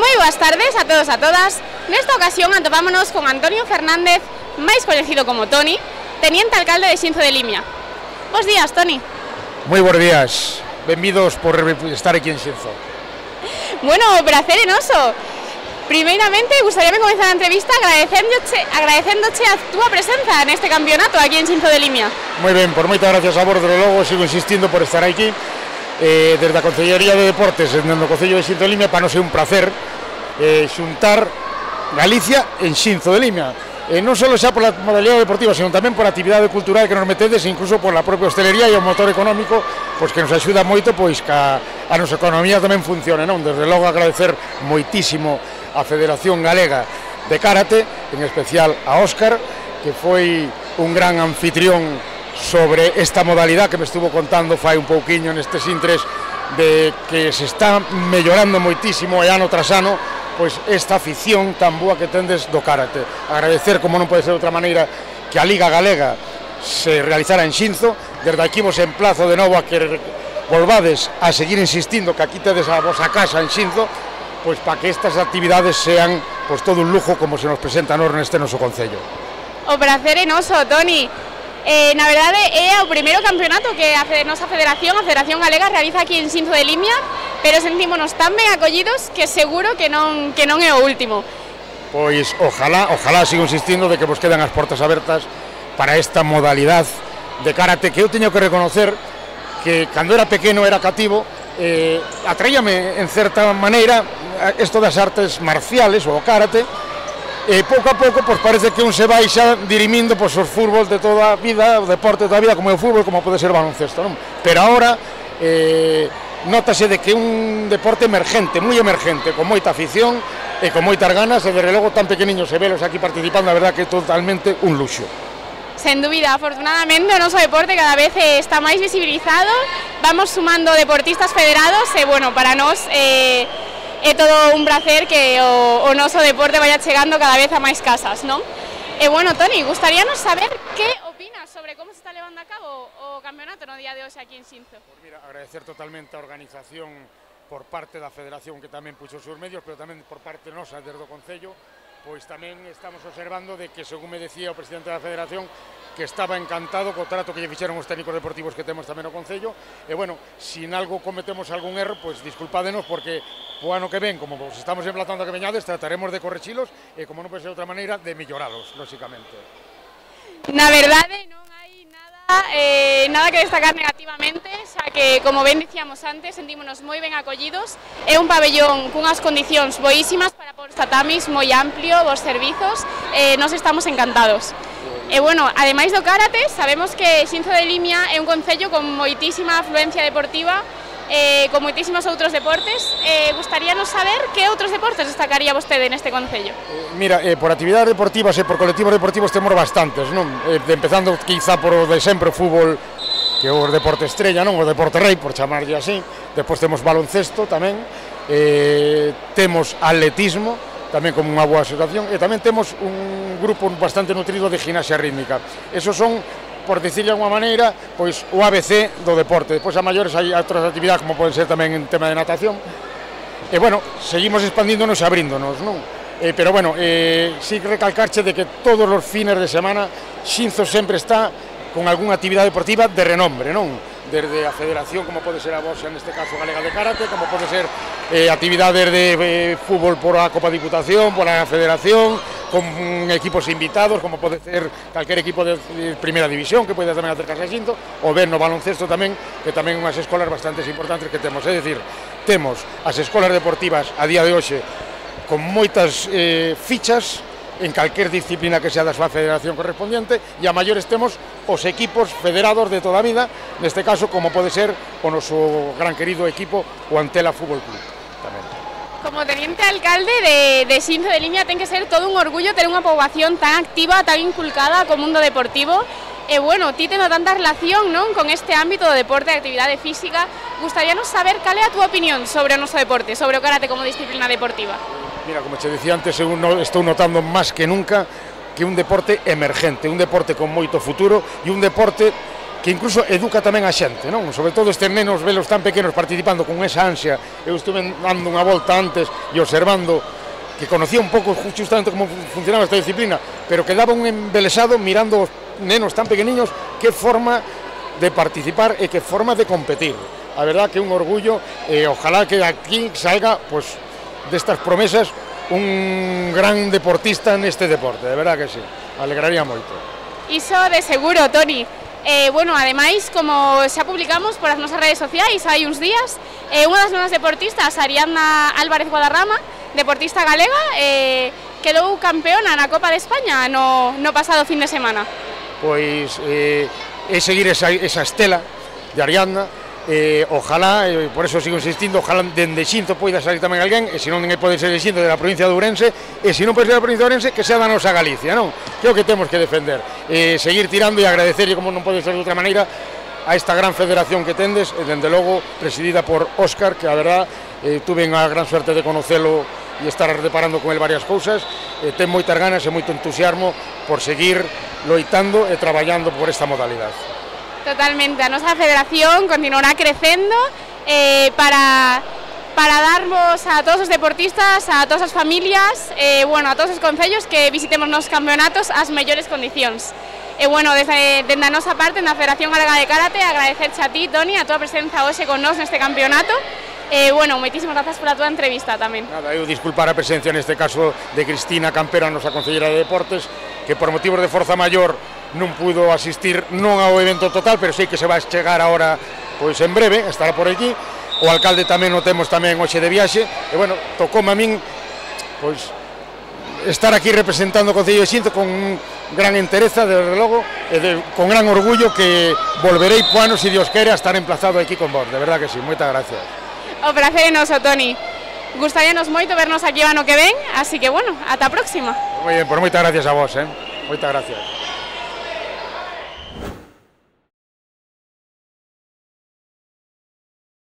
Moi boas tardes a todos e a todas. Nesta ocasión atopámonos con Antonio Fernández, máis coñecido como Toni, teniente alcalde de Xinzo de Limia. Bos días, Toni. Moi bons días, benvidos por estar aquí en Xinzo. Bueno, prazer enoso. Primeiramente, gustaríame comenzar a entrevista agradecéndoche a túa presenza neste campeonato aquí en Xinzo de Limia. Moi ben, por moitas gracias a vos, desde logo, sigo insistindo por estar aquí. Desde a Concellería de Deportes no Concello de Xinzo de Limia, para non ser un placer xuntar Galicia en Xinzo de Limia, non só xa por a modalidade deportiva, sino tamén por a actividade cultural que nos metedes, incluso por a propia hostelería e o motor económico, pois que nos axuda moito pois que a nosa economía tamén funcione, non? Desde logo agradecer moitísimo a Federación Galega de Karate, en especial a Óscar, que foi un gran anfitrión sobre esta modalidade que me estuvo contando fai un pouquiño nestes intres, de que se está mellorando moitísimo e ano tras ano pois esta afición tan boa que tendes do karate. Agradecer, como non pode ser de outra maneira, que a Liga Galega se realizara en Xinzo. Desde aquí vos emplazo de novo a que volvades a seguir insistindo que aquí tedes a vosa casa en Xinzo, pois para que estas actividades sean pois todo un lujo como se nos presenta neste noso concello. O prazer é noso, Toni. Na verdade é o primeiro campeonato que a nosa Federación Galega realiza aquí en Xinzo de Limia, pero sentímonos tan ben acollidos que seguro que non é o último. Pois ojalá sigo insistindo de que vos quedan as portas abertas para esta modalidade de karate, que eu teño que reconocer que cando era pequeno era cativo, atraíame en certa maneira isto das artes marciales ou o karate. Pouco a pouco, pois parece que un se vai xa dirimindo pois, os fútbol de toda a vida, o deporte de toda a vida, como é o fútbol, como pode ser o baloncesto, non? Pero agora, notase de que é un deporte emergente, moi emergente, con moita afición e con moitas ganas, e desde logo tan pequeniños e velos aquí participando, a verdad que é totalmente un luxo. Sen dúbida, afortunadamente o noso deporte cada vez está máis visibilizado, vamos sumando deportistas federados e, bueno, para nós é todo un placer que o noso deporte vaya chegando cada vez a máis casas, non? E, bueno, Toni, gustaríanos saber que opinas sobre como se está levando a cabo o campeonato no día de hoxe aquí en Xinzo. Pues mira, agradecer totalmente a organización por parte da Federación, que tamén puxo os seus medios, pero tamén por parte nosa desde o Concello, pois tamén estamos observando de que, según me decía o presidente da Federación, que estaba encantado co trato que lle fixeron os técnicos deportivos que temos tamén no Concello, e, bueno, se en algo cometemos algún erro, pois disculpádenos, porque o ano que ven, como vos estamos emplazando a que veñades, trataremos de correxilos e, como non pode ser de outra maneira, de melloralos, lóxicamente. Na verdade, non hai nada que destacar negativamente, xa que, como ben dicíamos antes, sentímonos moi ben acollidos. É un pabellón cunhas condicións boísimas para pôr tatamis, moi amplio, vos servizos, nos estamos encantados. E, bueno, ademais do karate, sabemos que Xinzo de Limia é un concello con moitísima afluencia deportiva, con moitísimos outros deportes. Gustaríanos saber que outros deportes destacaría vostede neste concello. Mira, por actividades deportivas e por colectivos deportivos temos bastantes, non? Empezando quizá por o de sempre o fútbol, que é o deporte estrella, non? O deporte rei, por chamarlle así. Despois temos baloncesto tamén, temos atletismo, tamén como unha boa asociación, e tamén temos un grupo bastante nutrido de gimnasia rítmica. Esos son, por dicirle de alguma maneira, pois o ABC do deporte. Depois a maiores hai outras actividades, como poden ser tamén en tema de natación. E, bueno, seguimos expandíndonos e abríndonos, non? Pero, bueno, sí recalcarche de que todos os fines de semana Xinzo sempre está con algunha actividade deportiva de renombre, non? Desde a Federación, como pode ser a vosa, neste caso Galega de Karate, como pode ser actividades de fútbol por a Copa Diputación, por a Federación, con equipos invitados, como pode ser calquer equipo de primeira división, que pode tamén acercarse a Xinzo, ou ben no baloncesto tamén, que tamén unhas escolas bastante importantes que temos. É dicir, temos as escolas deportivas a día de hoxe con moitas fichas en calquer disciplina que sea da súa federación correspondiente, e a maiores temos os equipos federados de toda a vida, neste caso como pode ser o noso gran querido equipo, o Antela Fútbol Club tamén. Como teniente alcalde de Xinzo de Limia ten que ser todo un orgullo ter unha poboación tan activa, tan inculcada co mundo deportivo. E, bueno, ti tendo tanta relación, non, con este ámbito do deporte e actividade física, gustaríanos saber cal é a túa opinión sobre o noso deporte, sobre o karate como disciplina deportiva. Mira, como te dicía antes, estou notando máis que nunca que un deporte emergente, un deporte con moito futuro e un deporte que incluso educa tamén a xente, non? Sobre todo estes nenos, velos tan pequenos participando con esa ansia. Eu estuve dando unha volta antes e observando que conocía un pouco justamente como funcionaba esta disciplina, pero quedaba un embelesado mirando os nenos tan pequeniños, que forma de participar e que forma de competir. A verdad que un orgullo, ojalá que aquí salga, pues, destas promesas un gran deportista neste deporte, de verdad que sí, alegraría moito. Iso de seguro, Toni. Bueno, ademais, como xa publicamos polas nosas redes sociais hai uns días, unha das nosas deportistas, Ariadna Álvarez Guadarrama, deportista galega, quedou campeona na Copa de España no pasado fin de semana. Pois é seguir esa estela de Ariadna, ojalá, por eso sigo insistindo, ojalá dende Xinzo poida salir tamén alguén, e se non pode ser de Xinzo, de la provincia de Ourense, e se non pode ser da provincia de Ourense, que sea da nosa Galicia, non? Que é o que temos que defender, seguir tirando e agradecerlle, como non pode ser de outra maneira, a esta gran federación que tendes, e dende logo presidida por Óscar, que a verdad tuve a gran suerte de conocelo e estar deparando con el varias cousas, ten moitas ganas e moito entusiasmo por seguir loitando e traballando por esta modalidade. Totalmente, a nosa federación continuará crecendo para darmos a todos os deportistas, a todas as familias, bueno, a todos os concellos que visitemos nos campeonatos as mellores condicións. E bueno, desde a nosa parte, na Federación Galega de Karate, agradecerche a ti, Toni, a túa presenza hoxe con nós neste campeonato. Bueno, moitísimas grazas pola túa entrevista tamén. Nada, eu disculpar a presencia neste caso de Cristina Campero, a nosa concelleira de Deportes, que por motivos de forza maior non pudo asistir non ao evento total, pero sei que se vai chegar agora, pois en breve, estará por aquí. O alcalde tamén o temos tamén hoxe de viaxe, e bueno, tocoume a min, pois, estar aquí representando o Concello de Xinzo con gran entereza, desde logo, e con gran orgullo, que volverei po ano, se Dios quere, a estar emplazado aquí con vos, de verdad que sí, moitas gracias. O prazer é noso, Toni. Gustaríanos moito vernos aquí o ano que ven, así que, bueno, ata a próxima. Moi ben, pois moitas gracias a vos, moitas gracias.